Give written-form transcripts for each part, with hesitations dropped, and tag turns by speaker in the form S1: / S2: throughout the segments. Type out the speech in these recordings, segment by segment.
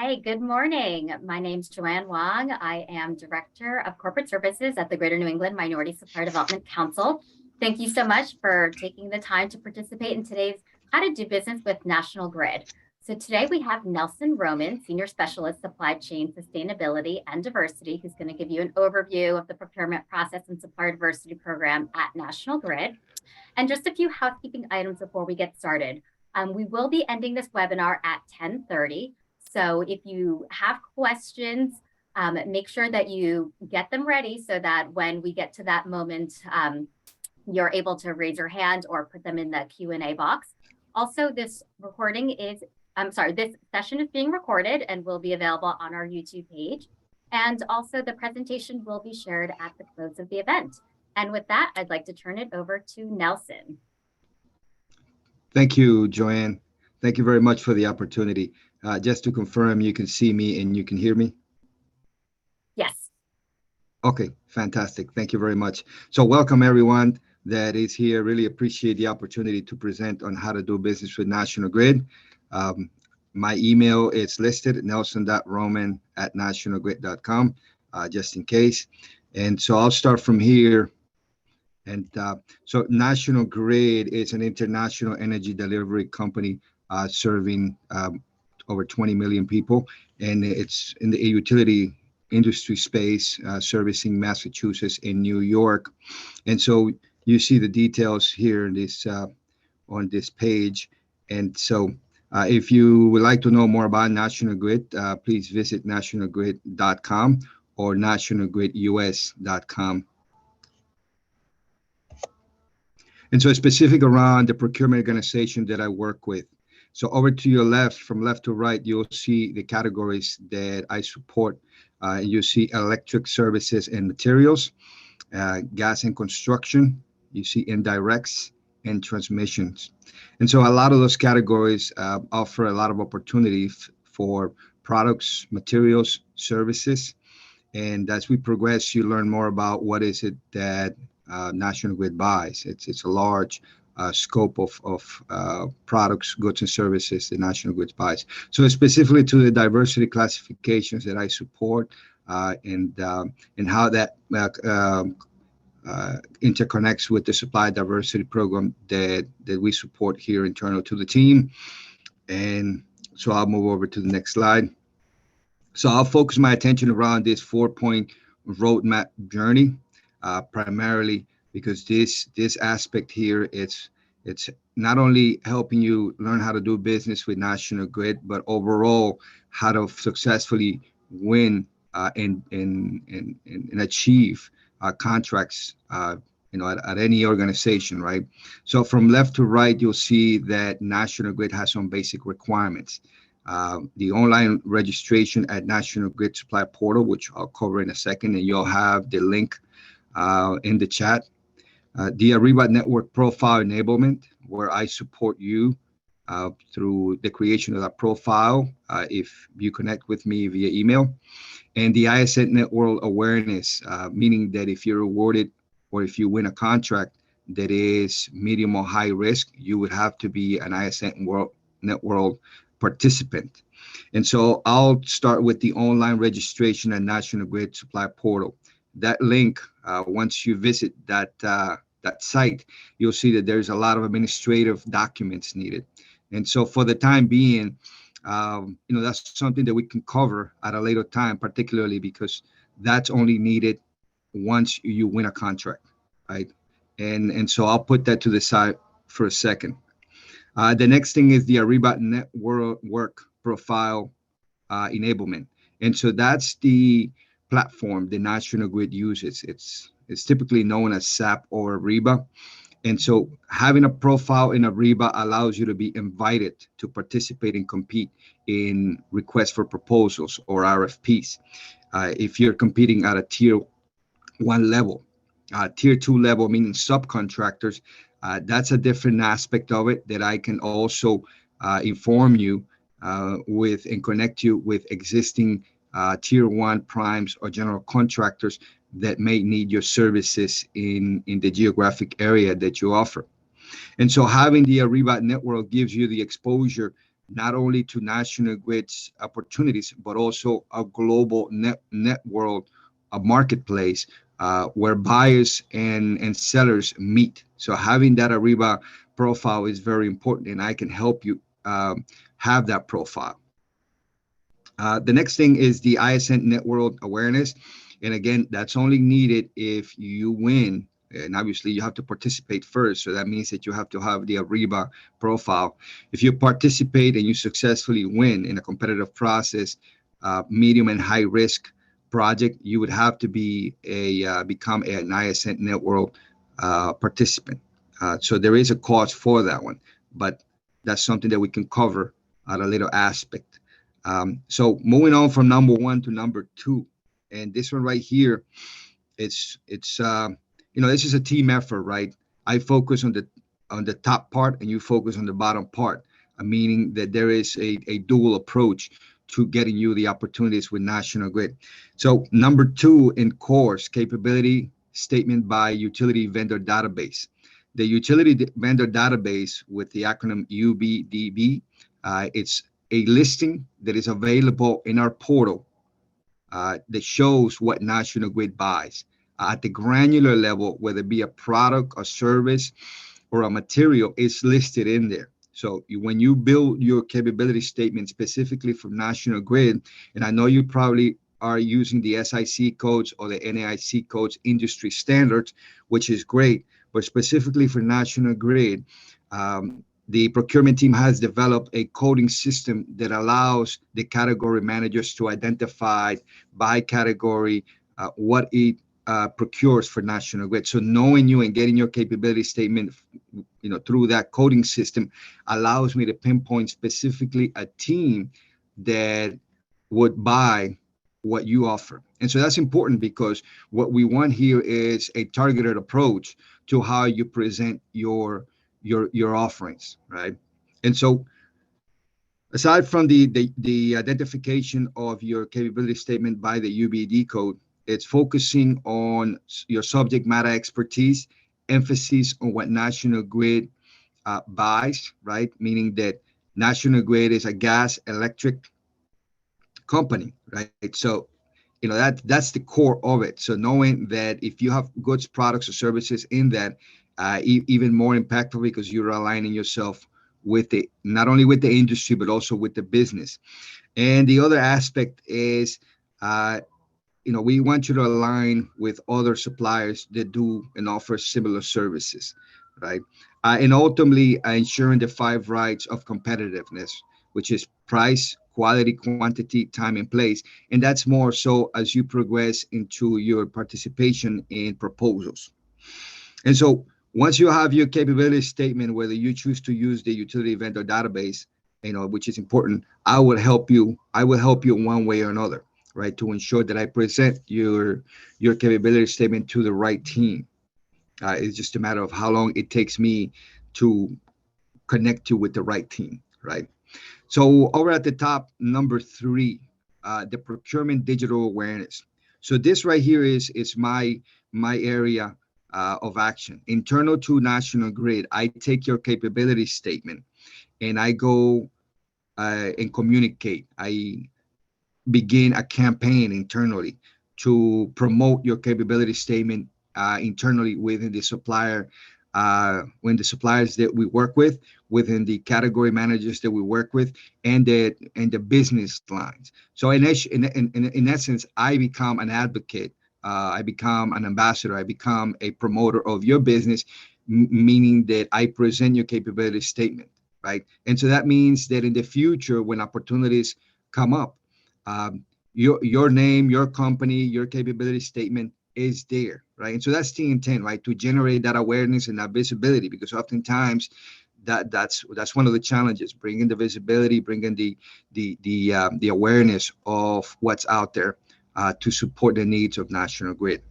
S1: Hey, good morning. My name's Joanne Wong. I am Director of Corporate Services at the Greater New England Minority Supplier Development Council. Thank you so much for taking the time to participate in today's How to Do Business with National Grid. So today we have Nelson Roman, Senior Specialist Supply Chain Sustainability and Diversity, who's going to give you an overview of the procurement process and supplier diversity program at National Grid. And just a few housekeeping items before we get started. We will be ending this webinar at 10:30. So if you have questions, make sure that you get them ready so that when we get to that moment, you're able to raise your hand or put them in the Q&A box. Also, this session is being recorded and will be available on our YouTube page. And also the presentation will be shared at the close of the event. And with that, I'd like to turn it over to Nelson.
S2: Thank you, Joanne. Thank you very much for the opportunity. Just to confirm, you can see me and you can hear me?
S1: Yes.
S2: Okay, fantastic. Thank you very much. So welcome everyone that is here. Really appreciate the opportunity to present on how to do business with National Grid. My email is listed, nelson.roman@nationalgrid.com, just in case. And so I'll start from here. And so National Grid is an international energy delivery company serving over 20 million people, and it's in the utility industry space, servicing Massachusetts and New York. And so you see the details here in this on this page. And so if you would like to know more about National Grid, please visit nationalgrid.com or nationalgridus.com. And so specific around the procurement organization that I work with. So over to your left, from left to right, you'll see the categories that I support. You see electric services and materials, gas and construction, you see indirects and transmissions. And so a lot of those categories offer a lot of opportunities for products, materials, services. And as we progress, you learn more about what is it that National Grid buys. It's a large scope of products, goods, and services that National Grid buys. So specifically to the diversity classifications that I support and how that interconnects with the supply diversity program that we support here internal to the team. And so I'll move over to the next slide. So I'll focus my attention around this 4-point roadmap journey. Primarily because this aspect here, it's not only helping you learn how to do business with National Grid, but overall how to successfully win and achieve contracts at any organization, right? So from left to right, you'll see that National Grid has some basic requirements. The online registration at National Grid Supply Portal, which I'll cover in a second, and you'll have the link in the chat. The Ariba Network Profile Enablement, where I support you through the creation of that profile if you connect with me via email. And the ISN Network Awareness, meaning that if you're awarded or if you win a contract that is medium or high risk, you would have to be an ISN Network participant. And so I'll start with the online registration at National Grid Supply Portal. That link, once you visit that site, you'll see that there's a lot of administrative documents needed. And so for the time being, that's something that we can cover at a later time, particularly because that's only needed once you win a contract, right? And so I'll put that to the side for a second. The next thing is the Ariba Network Profile Enablement. And so that's the platform the National Grid uses. It's typically known as SAP or Ariba. And so having a profile in Ariba allows you to be invited to participate and compete in requests for proposals or RFPs. If you're competing at a tier 1 level, tier 2 level, meaning subcontractors, that's a different aspect of it that I can also inform you with and connect you with existing tier 1 primes or general contractors that may need your services in the geographic area that you offer. And so having the Ariba network gives you the exposure not only to National Grid's opportunities, but also a global network, a marketplace where buyers and sellers meet. So having that Ariba profile is very important, and I can help you have that profile. The next thing is the ISN network awareness. And again, that's only needed if you win. And obviously, you have to participate first. So that means that you have to have the Ariba profile. If you participate and you successfully win in a competitive process, medium and high risk project, you would have to be become an ISN network participant. So there is a cost for that one, but that's something that we can cover at a little aspect. So moving on from number one to number two, and this one right here, it's this is a team effort, right? I focus on the top part, and you focus on the bottom part, meaning that there is a dual approach to getting you the opportunities with National Grid. So number two in course, capability statement by utility vendor database. The utility vendor database with the acronym UBDB, it's a listing that is available in our portal that shows what National Grid buys at the granular level, whether it be a product, a service, or a material, is listed in there. So when you build your capability statement specifically for National Grid, and I know you probably are using the SIC codes or the NAIC codes industry standards, which is great, but specifically for National Grid, the procurement team has developed a coding system that allows the category managers to identify by category what it procures for National Grid. So knowing you and getting your capability statement, through that coding system allows me to pinpoint specifically a team that would buy what you offer. And so that's important because what we want here is a targeted approach to how you present your offerings, right? And so aside from the identification of your capability statement by the UBD code, it's focusing on your subject matter expertise, emphasis on what National Grid buys, right? Meaning that National Grid is a gas electric company, right? So that's the core of it. So knowing that if you have goods, products, or services in that, even more impactful because you're aligning yourself with the not only with the industry but also with the business. And the other aspect is we want you to align with other suppliers that do and offer similar services, right? And ultimately ensuring the five rights of competitiveness, which is price, quality, quantity, time, and place. And that's more so as you progress into your participation in proposals. And so once you have your capability statement, whether you choose to use the utility vendor database, which is important, I will help you one way or another, right? To ensure that I present your capability statement to the right team. It's just a matter of how long it takes me to connect you with the right team, right? So over at the top, number three, the procurement digital awareness. So this right here is my area of action. Internal to National Grid, I take your capability statement and I go and communicate. I begin a campaign internally to promote your capability statement internally within the supplier, when the suppliers that we work with, within the category managers that we work with, and the business lines. So in essence, I become an advocate. I become an ambassador. I become a promoter of your business, meaning that I present your capability statement, right? And so that means that in the future, when opportunities come up, your name, your company, your capability statement is there, right? And so that's the intent, right? To generate that awareness and that visibility, because oftentimes that's one of the challenges: bringing the visibility, bringing the awareness of what's out there to support the needs of National Grid.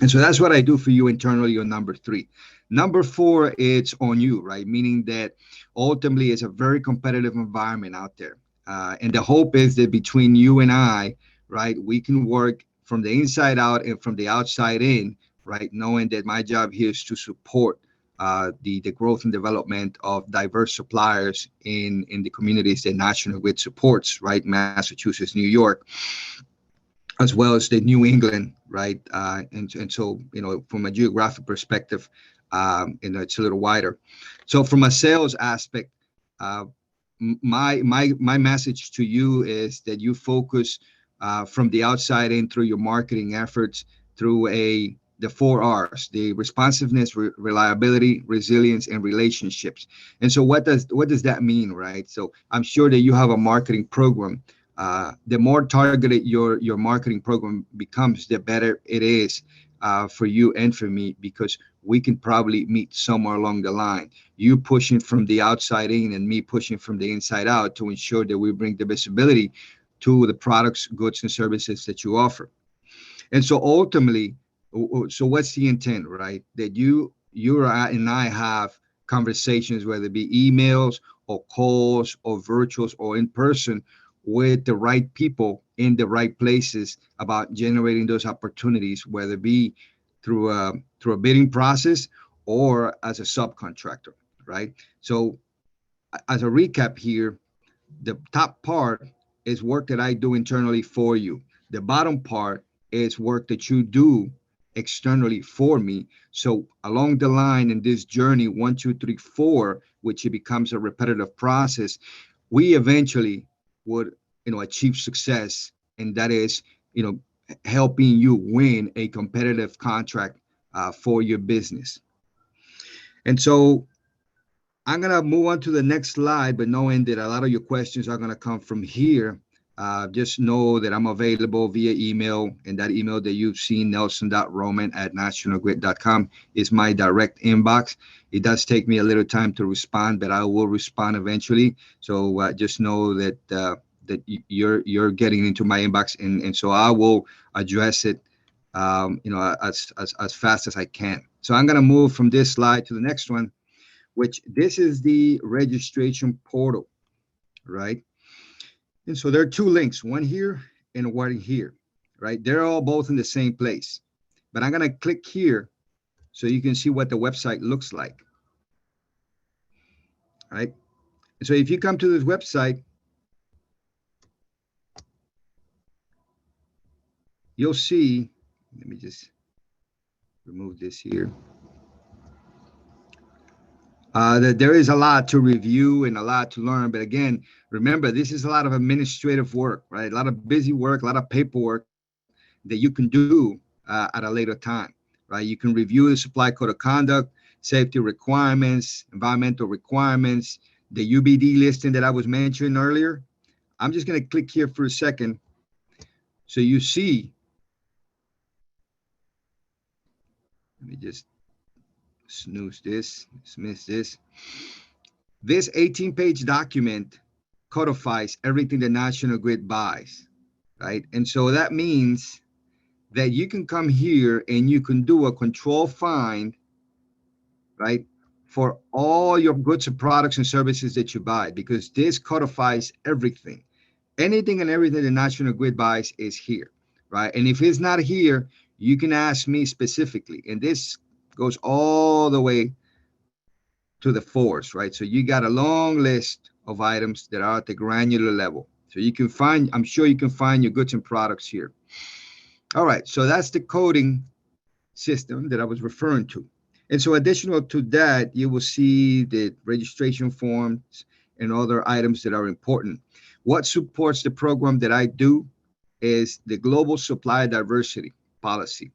S2: And so that's what I do for you internally on number three. Number four, it's on you, right? Meaning that ultimately it's a very competitive environment out there. And the hope is that between you and I, right, we can work from the inside out and from the outside in, right? Knowing that my job here is to support the growth and development of diverse suppliers in the communities that National Grid supports, right? Massachusetts, New York, as well as the New England, right? And so, from a geographic perspective, it's a little wider. So from a sales aspect, uh, my message to you is that you focus from the outside in through your marketing efforts through the 4 R's: the responsiveness, reliability, resilience, and relationships. And so what does that mean, right? So I'm sure that you have a marketing program. The more targeted your marketing program becomes, the better it is for you and for me, because we can probably meet somewhere along the line. You pushing from the outside in and me pushing from the inside out to ensure that we bring the visibility to the products, goods, and services that you offer. And so ultimately, so what's the intent, right? That you and I have conversations, whether it be emails or calls or virtuals or in person, with the right people in the right places about generating those opportunities, whether it be through a bidding process or as a subcontractor, right? So as a recap here, the top part is work that I do internally for you. The bottom part is work that you do externally for me. So along the line in this journey, 1, 2, 3, 4, which it becomes a repetitive process, we eventually would, achieve success, and that is, helping you win a competitive contract for your business. And so I'm going to move on to the next slide, but knowing that a lot of your questions are going to come from here, just know that I'm available via email. And that email that you've seen, nelson.roman@nationalgrid.com, is my direct inbox. It does take me a little time to respond, but I will respond eventually. So just know that you're getting into my inbox, and so I will address it as fast as I can. So I'm going to move from this slide to the next one, which this is the registration portal, right? And so there are 2 links, one here and one here, right? They're all both in the same place. But I'm going to click here so you can see what the website looks like, right? And so if you come to this website, you'll see, let me just remove this here. That there is a lot to review and a lot to learn. But again, remember, this is a lot of administrative work, right? A lot of busy work, a lot of paperwork that you can do at a later time, right? You can review the supply code of conduct, safety requirements, environmental requirements, the UBD listing that I was mentioning earlier. I'm just going to click here for a second so you see. Let me just dismiss this. This 18-page document codifies everything the National Grid buys, right? And so that means that you can come here and you can do a control find, right, for all your goods and products and services that you buy, because this codifies everything. Anything and everything the National Grid buys is here, right? And if it's not here, you can ask me specifically. And this goes all the way to the fours, right? So you got a long list of items that are at the granular level. So you can find, I'm sure you can find your goods and products here. All right, so that's the coding system that I was referring to. And so additional to that, you will see the registration forms and other items that are important. What supports the program that I do is the global supply diversity policy.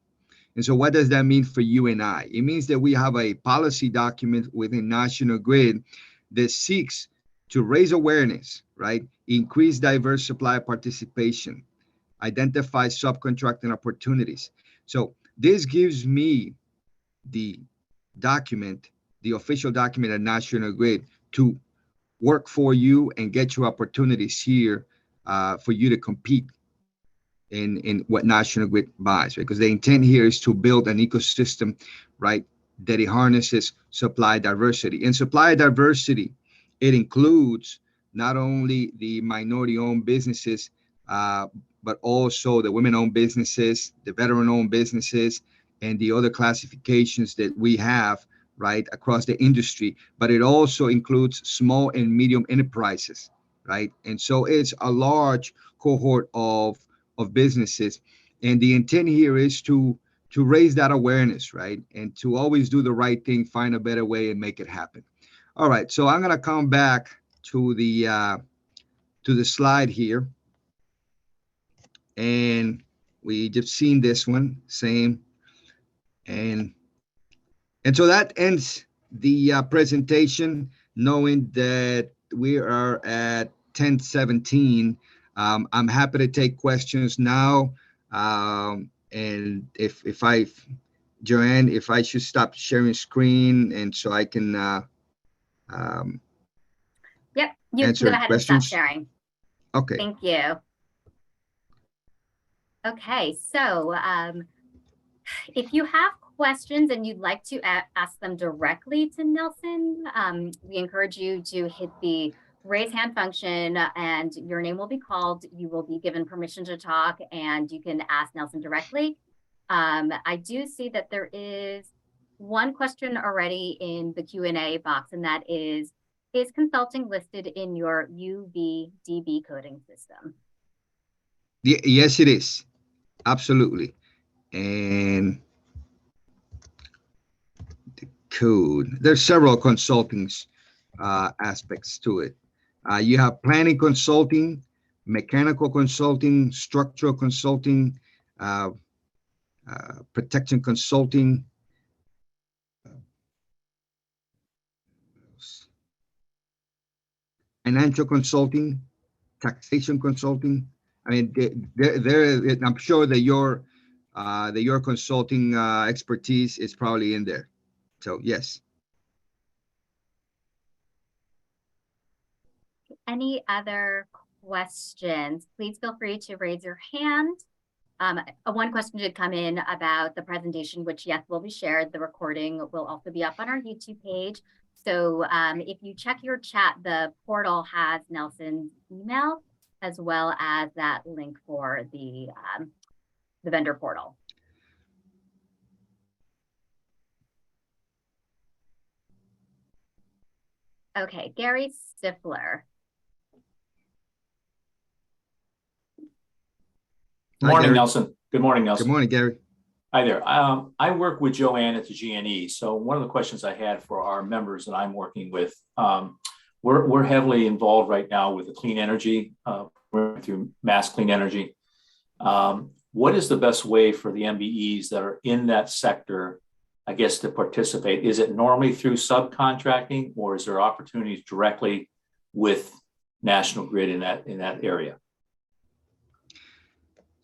S2: And so what does that mean for you and I? It means that we have a policy document within National Grid that seeks to raise awareness, right? Increase diverse supply participation, identify subcontracting opportunities. So this gives me the document, the official document at National Grid, to work for you and get you opportunities here for you to compete in what National Grid buys, right? Because the intent here is to build an ecosystem, right, that it harnesses supply diversity. And supply diversity, it includes not only the minority-owned businesses, uh, but also the women-owned businesses, the veteran-owned businesses, and the other classifications that we have right, across the industry, but it also includes small and medium enterprises, right? And so it's a large cohort of businesses. And the intent here is to raise that awareness, right? And to always do the right thing, find a better way and make it happen. All right, so I'm gonna come back to the slide here, and we just seen this one, same, and and so that ends the presentation, knowing that we are at 10:17. I'm happy to take questions now, and Joanne, if I should stop sharing screen, and so I can um,
S1: Yep, you can
S2: answer
S1: go ahead and stop
S2: questions.
S1: sharing.
S2: Okay.
S1: Thank you. Okay, so if you have questions and you'd like to ask them directly to Nelson, we encourage you to hit the raise hand function and your name will be called. You will be given permission to talk and you can ask Nelson directly. I do see that there is one question already in the Q&A box, and that is consulting listed in your UVDB coding system?
S2: Yes, it is. Absolutely. And the code, there's several consulting aspects to it. You have planning consulting, mechanical consulting, structural consulting, uh, protection consulting, financial consulting, taxation consulting. I mean, I'm sure that your consulting expertise is probably in there. So yes.
S1: Any other questions? Please feel free to raise your hand. One question did come in about the presentation, which yes, will be shared. The recording will also be up on our YouTube page. So if you check your chat, the portal has Nelson's email as well as that link for the vendor portal. Okay, Gary Stifler.
S3: Good morning, Nelson. Good morning, Nelson.
S2: Good morning, Gary.
S3: Hi there. I work with Joanne at the GNE. So one of the questions I had for our members that I'm working with, we're heavily involved right now with the clean energy, through Mass Clean Energy. What is the best way for the MBEs that are in that sector, I guess, to participate? Is it normally through subcontracting, or is there opportunities directly with National Grid in that area?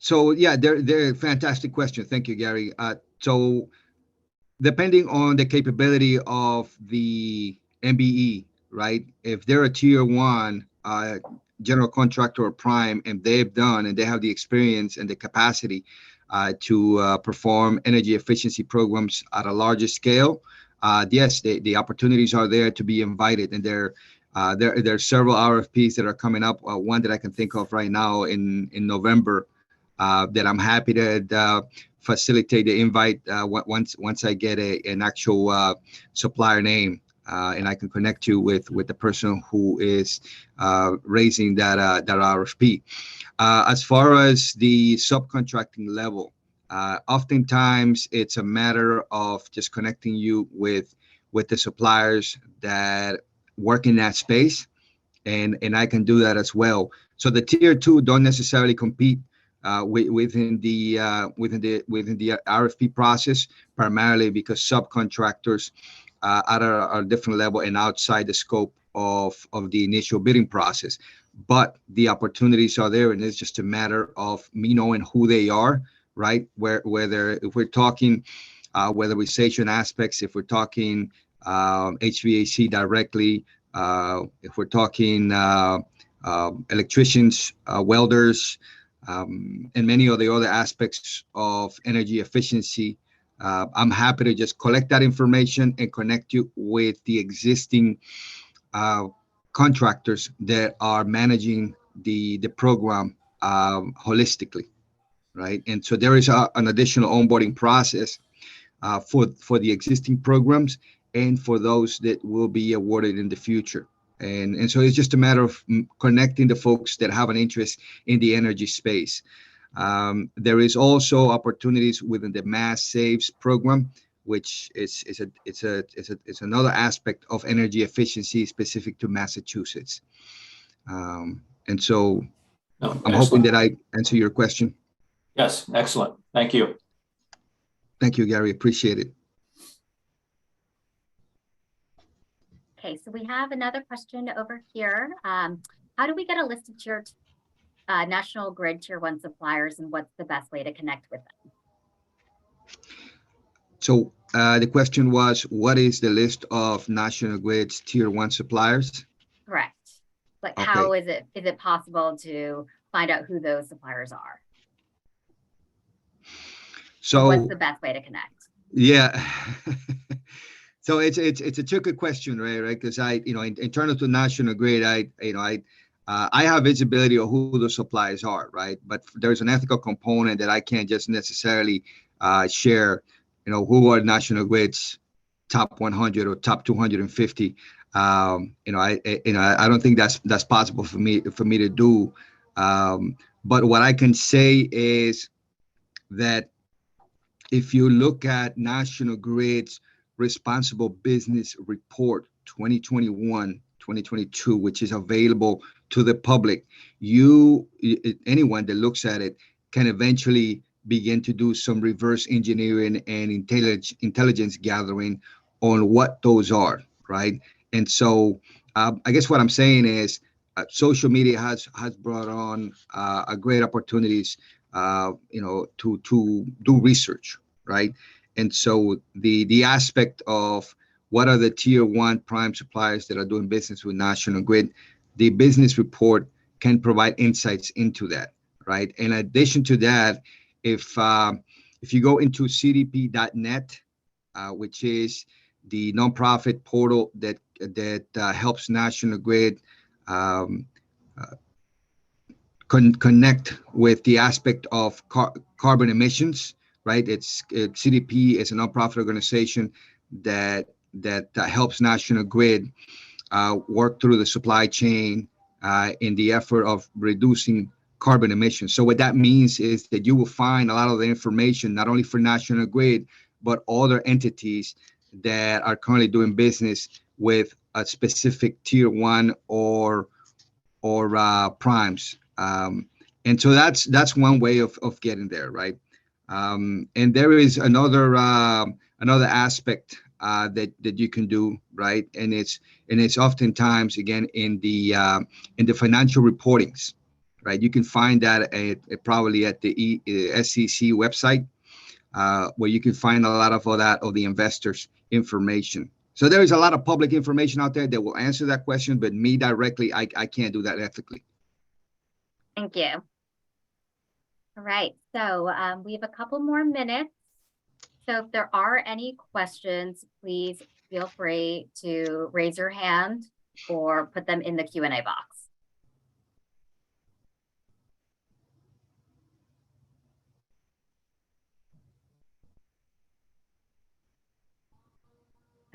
S2: So yeah, they're a fantastic question. Thank you, Gary. So depending on the capability of the MBE, right? If they're a tier one general contractor or prime, and they have the experience and the capacity to perform energy efficiency programs at a larger scale, yes, the opportunities are there to be invited, and there are several RFPs that are coming up. One that I can think of right now in November. That I'm happy to facilitate the invite once I get an actual supplier name, and I can connect you with the person who is raising that RFP. As far as the subcontracting level, oftentimes it's a matter of just connecting you with the suppliers that work in that space, and I can do that as well. So the tier two don't necessarily compete within the RFP process, primarily because subcontractors at a different level and outside the scope of the initial bidding process. But the opportunities are there, and it's just a matter of me knowing who they are, right? Whether if we're talking weatherization aspects, if we're talking HVAC directly, if we're talking electricians, welders, and many of the other aspects of energy efficiency, I'm happy to just collect that information and connect you with the existing contractors that are managing the program holistically, right? And so there is an additional onboarding process for the existing programs, and for those that will be awarded in the future. And so it's just a matter of connecting the folks that have an interest in the energy space. There is also opportunities within the Mass Saves program, which is another aspect of energy efficiency specific to Massachusetts. And so
S3: No,
S2: I'm hoping
S3: excellent.
S2: that I answer your question.
S3: Yes, excellent. Thank you.
S2: Thank you, Gary. Appreciate it.
S1: Okay, so we have another question over here. How do we get a list of tier National Grid Tier 1 suppliers, and what's the best way to connect with them?
S2: So the question was, what is the list of National Grid's Tier 1 suppliers?
S1: Correct. Like,
S2: Okay.
S1: how is it possible to find out who those suppliers are?
S2: So
S1: and what's the best way to connect?
S2: Yeah. So it's a tricky question, right? Because in terms of the National Grid, I have visibility of who the suppliers are, right? But there's an ethical component that I can't just necessarily share, who are National Grid's top 100 or top 250. I don't think that's possible for me to do. But what I can say is that if you look at National Grid's Responsible Business Report 2021-2022, which is available to the public, anyone that looks at it can eventually begin to do some reverse engineering and intelligence gathering on what those are, right? And so I guess what I'm saying is social media has brought on a great opportunities to do research, right? And so the aspect of what are the tier 1 prime suppliers that are doing business with National Grid, the business report can provide insights into that, right? In addition to that, if you go into cdp.net, which is the nonprofit portal that helps National Grid connect with the aspect of carbon emissions, right? CDP is a nonprofit organization that helps National Grid work through the supply chain in the effort of reducing carbon emissions. So what that means is that you will find a lot of the information, not only for National Grid, but other entities that are currently doing business with a specific tier 1 or primes. And so that's one way of getting there, right? And there is another aspect that you can do, right? And it's oftentimes again in the financial reportings, right? You can find that probably at the SEC website, where you can find a lot of all that of the investors' information. So there is a lot of public information out there that will answer that question, but me directly, I can't do that ethically.
S1: Thank you. All right, so we have a couple more minutes. So if there are any questions, please feel free to raise your hand or put them in the Q&A box.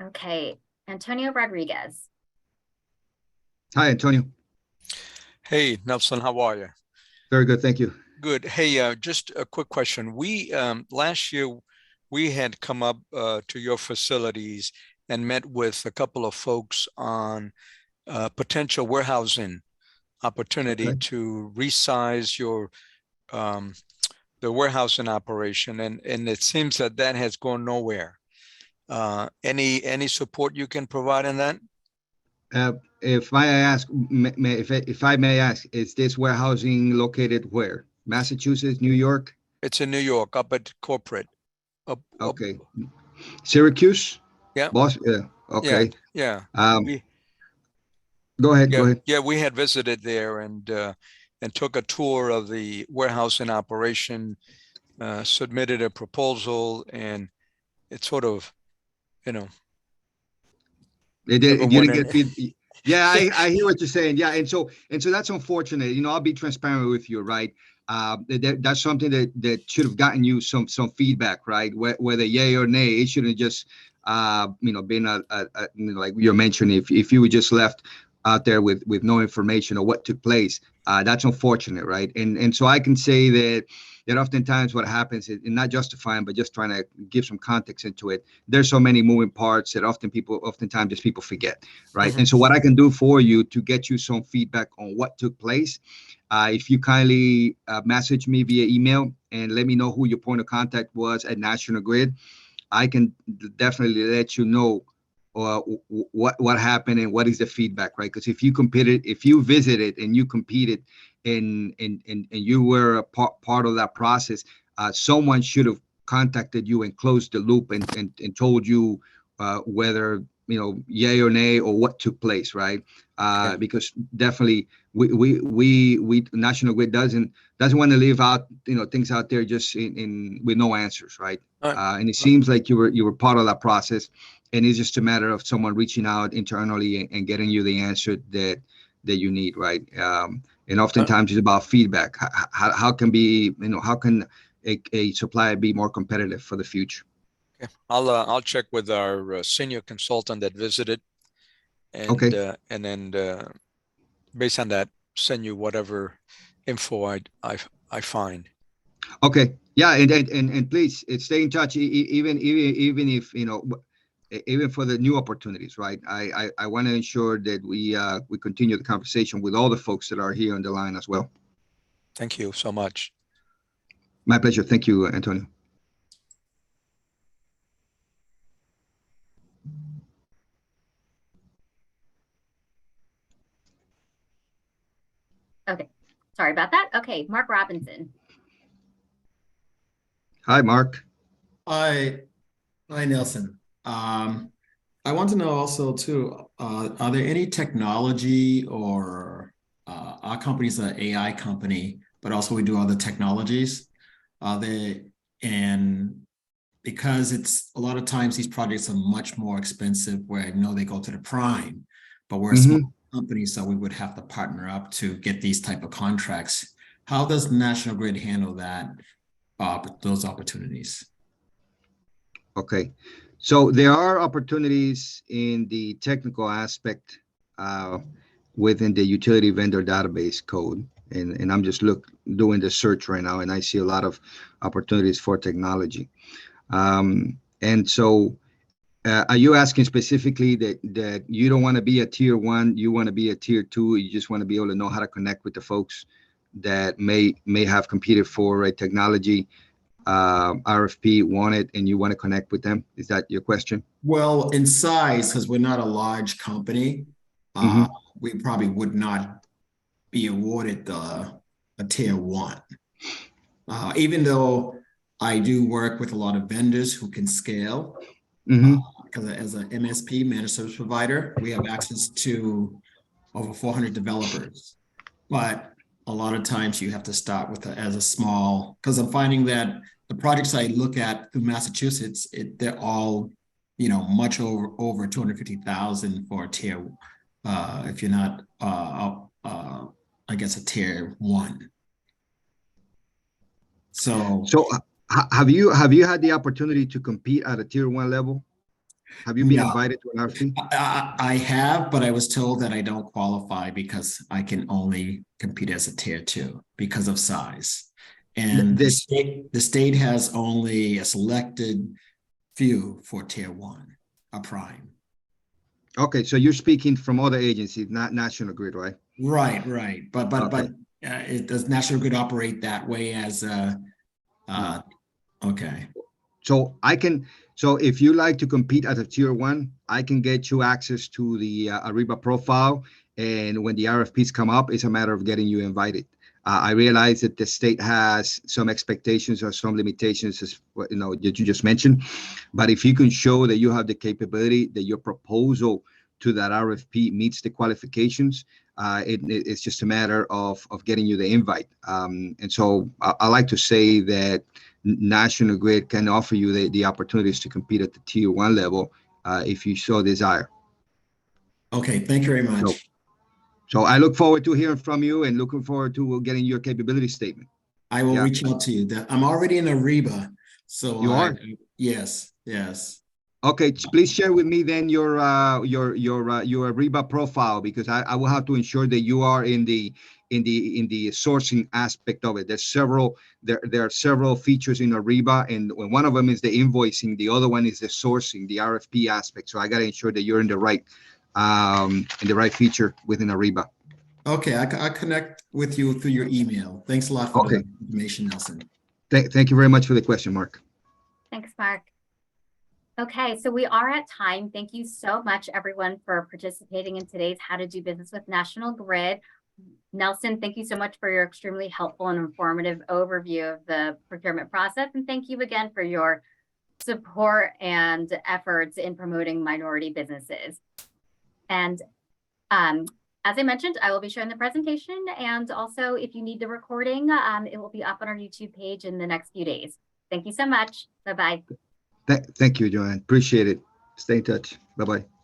S1: Okay, Antonio Rodriguez.
S2: Hi, Antonio.
S4: Hey, Nelson, how are you?
S2: Very good, thank you.
S4: Good. Hey, just a quick question. We last year we had come up to your facilities and met with a couple of folks on potential warehousing opportunity to resize your the warehousing operation, and it seems that has gone nowhere. Any support you can provide in that?
S2: If I may ask, is this warehousing located where? Massachusetts, New York?
S4: It's in New York, up at corporate.
S2: Okay. Syracuse?
S4: Yeah.
S2: Boston? Yeah. Okay.
S4: Yeah.
S2: Go ahead.
S4: Yeah, we had visited there and took a tour of the warehousing operation, submitted a proposal, and it sort of,
S2: They didn't get feed. Yeah, I hear what you're saying. Yeah, and so that's unfortunate. I'll be transparent with you, right? That's something that should have gotten you some feedback, right? Whether yay or nay, it shouldn't just being like you're mentioning, if you were just left out there with no information or what took place, that's unfortunate, right? And so I can say that oftentimes what happens is, and not justifying, but just trying to give some context into it, there's so many moving parts that oftentimes just people forget, right?
S4: Mhm.
S2: And so what I can do for you to get you some feedback on what took place, if you kindly message me via email and let me know who your point of contact was at National Grid, I can definitely let you know what happened and what is the feedback, right? Because if you visited and you competed and you were a part of that process, someone should have contacted you and closed the loop and told you whether yay or nay or what took place, right?
S4: Okay.
S2: Because definitely we National Grid doesn't want to leave out things out there just in with no answers, right?
S4: All right.
S2: And it seems like you were part of that process, and it's just a matter of someone reaching out internally and getting you the answer that you need, right? And oftentimes it's about feedback. How can a supplier be more competitive for the future?
S4: Okay. I'll check with our senior consultant that visited,
S2: Okay.
S4: And then based on that, send you whatever info I find.
S2: Okay. Yeah, and please stay in touch, even if even for the new opportunities, right? I want to ensure that we continue the conversation with all the folks that are here on the line as well.
S4: Thank you so much.
S2: My pleasure. Thank you, Antonio.
S1: Okay, sorry about that. Okay, Mark Robinson.
S2: Hi, Mark.
S5: Hi, Nelson. I want to know also too, are there any technology or our company's an AI company, but also we do other technologies. And because it's a lot of times these projects are much more expensive where I know they go to the prime, but we're a small company, so we would have to partner up to get these type of contracts. How does National Grid handle that, those opportunities?
S2: Okay. So there are opportunities in the technical aspect within the utility vendor database code. And I'm just doing the search right now, and I see a lot of opportunities for technology. And so are you asking specifically that you don't want to be a tier one, you want to be a tier two, you just want to be able to know how to connect with the folks that may have competed for a technology RFP, want it, and you want to connect with them? Is that your question?
S5: Well, in size, because we're not a large company, we probably would not be awarded a tier one. Even though I do work with a lot of vendors who can scale, because as an MSP, managed service provider, we have access to over 400 developers. But a lot of times you have to start with as a small, because I'm finding that the projects I look at through Massachusetts, they're all, much over 250,000 for a tier. If you're not, I guess, a tier one. So
S2: have you had the opportunity to compete at a tier one level? Have you been invited to an RFP?
S5: I have, but I was told that I don't qualify because I can only compete as a tier two because of size. And the state has only a selected few for tier one, a prime.
S2: Okay, so you're speaking from other agencies, not National Grid, right?
S5: Right. But does National Grid operate that way as a? Okay.
S2: So if you like to compete at a tier one, I can get you access to the Ariba profile. And when the RFPs come up, it's a matter of getting you invited. I realize that the state has some expectations or some limitations, as that you just mentioned. But if you can show that you have the capability, that your proposal to that RFP meets the qualifications, it's just a matter of getting you the invite. And so I like to say that National Grid can offer you the opportunities to compete at the tier one level if you so desire.
S5: Okay, thank you very much.
S2: So I look forward to hearing from you and looking forward to getting your capability statement.
S5: I will reach out to you. I'm already in Ariba. So
S2: you are?
S5: Yes.
S2: Okay, please share with me then your Ariba profile, because I will have to ensure that you are in the sourcing aspect of it. There are several features in Ariba, and one of them is the invoicing. The other one is the sourcing, the RFP aspect. So I got to ensure that you're in the right feature within Ariba.
S5: Okay, I connect with you through your email. Thanks a lot for
S2: Okay.
S5: the information, Nelson.
S2: Thank you very much for the question, Mark.
S1: Thanks, Mark. Okay, so we are at time. Thank you so much, everyone, for participating in today's How to Do Business with National Grid. Nelson, thank you so much for your extremely helpful and informative overview of the procurement process. And thank you again for your support and efforts in promoting minority businesses. And as I mentioned, I will be sharing the presentation. And also, if you need the recording, it will be up on our YouTube page in the next few days. Thank you so much. Bye-bye.
S2: Thank you, Joanne. Appreciate it. Stay in touch. Bye-bye.